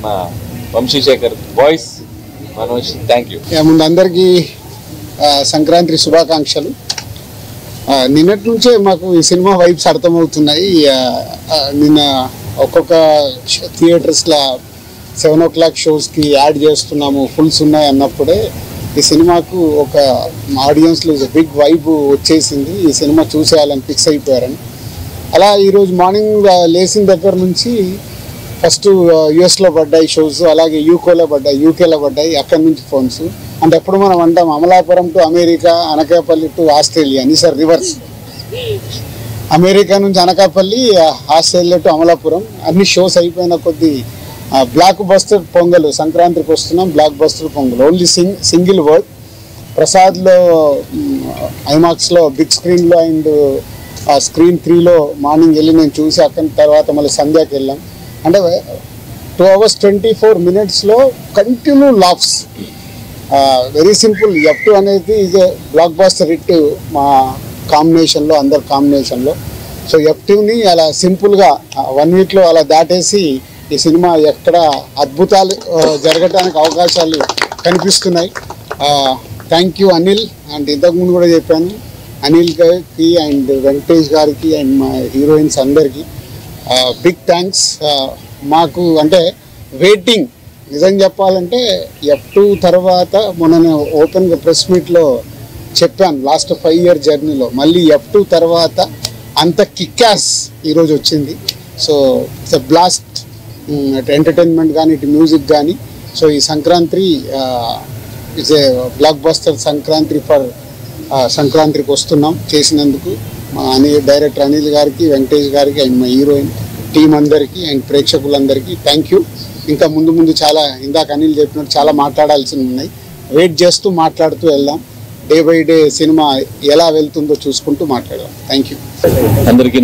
మా Vamsi Sekhar voice Manoj. Thank you. ముందు అందరికీ సంక్రాంతి శుభాకాంక్షలు. నిన్నటి నుంచే మాకు ఈ సినిమా వైబ్స్ అర్థమవుతున్నాయి. నిన్న ఒక్కొక్క థియేటర్స్లో 7 o'clock షోస్కి యాడ్ చేస్తున్నాము, ఫుల్స్ ఉన్నాయి అన్నప్పుడే ఈ సినిమాకు ఒక ఆడియన్స్లో బిగ్ వైబ్ వచ్చేసింది. ఈ సినిమా చూసేయాలని ఫిక్స్ అయిపోయారని. అలా ఈరోజు మార్నింగ్ లేచిన దగ్గర నుంచి ఫస్ట్ యుఎస్లో పడ్డాయి షోస్, అలాగే యూకేలో పడ్డాయి. అక్కడి నుంచి ఫోన్స్. అంటే ఎప్పుడు మనం అంటాం Amalapuram to America, Anakapalli to Australia అని. సార్ రివర్స్, అమెరికా నుంచి అనకాపల్లి, ఆస్ట్రేలియా టు అమలాపురం. అన్ని షోస్ అయిపోయిన కొద్ది బ్లాక్ బస్టర్ పొంగల్, సంక్రాంతికి వస్తున్నాం blockbuster Pongal. Only single word. ప్రసాద్లో ఐమాక్స్లో బిగ్ స్క్రీన్లో అండ్ స్క్రీన్ 3లో మార్నింగ్ వెళ్ళి నేను చూసి అక్కడి తర్వాత మళ్ళీ సంధ్యాకి వెళ్ళాం. అంటే 2 hours 24 minutesలో continue laughs. Very simple. F2 అనేది is a blockbuster hit మా కాంబినేషన్లో, అందరు కాంబినేషన్లో. సో F2ని అలా సింపుల్గా 1 weekలో అలా దాటేసి ఈ సినిమా ఎక్కడ అద్భుతాలు జరగటానికి అవకాశాలు కనిపిస్తున్నాయి. Thank you Anil. అండ్ ఇంతకుముందు కూడా చెప్పాను, అనిల్ గారికి అండ్ వెంకటేష్ గారికి అండ్ మా హీరోయిన్స్ అందరికీ బిగ్ థ్యాంక్స్. మాకు అంటే వెయిటింగ్, నిజం చెప్పాలంటే F2 తర్వాత మొన్న ఓపెన్గా ప్రెస్ మీట్లో చెప్పాను, లాస్ట్ 5 year జర్నీలో మళ్ళీ F2 తర్వాత అంత కిక్యాస్ ఈరోజు వచ్చింది. So it's a blast. Entertainment కానీ, ఇటు మ్యూజిక్ కానీ. సో ఈ Sankranti it's a block buster Sankranti for సంక్రాంతికి వస్తున్నాం చేసినందుకు మా డైరెక్టర్ అనిల్ గారికి, వెంకటేష్ గారికి అండ్ మా హీరోయిన్ టీం అందరికీ అండ్ ప్రేక్షకులందరికీ థ్యాంక్ యూ. ఇంకా ముందు చాలా ఇందాక అనిల్ చెప్పినట్టు చాలా మాట్లాడాల్సి ఉన్నాయి. వెయిట్ చేస్తూ మాట్లాడుతూ వెళ్దాం. డే బై డే సినిమా ఎలా వెళ్తుందో చూసుకుంటూ మాట్లాడదాం. Thank you. అందరికీ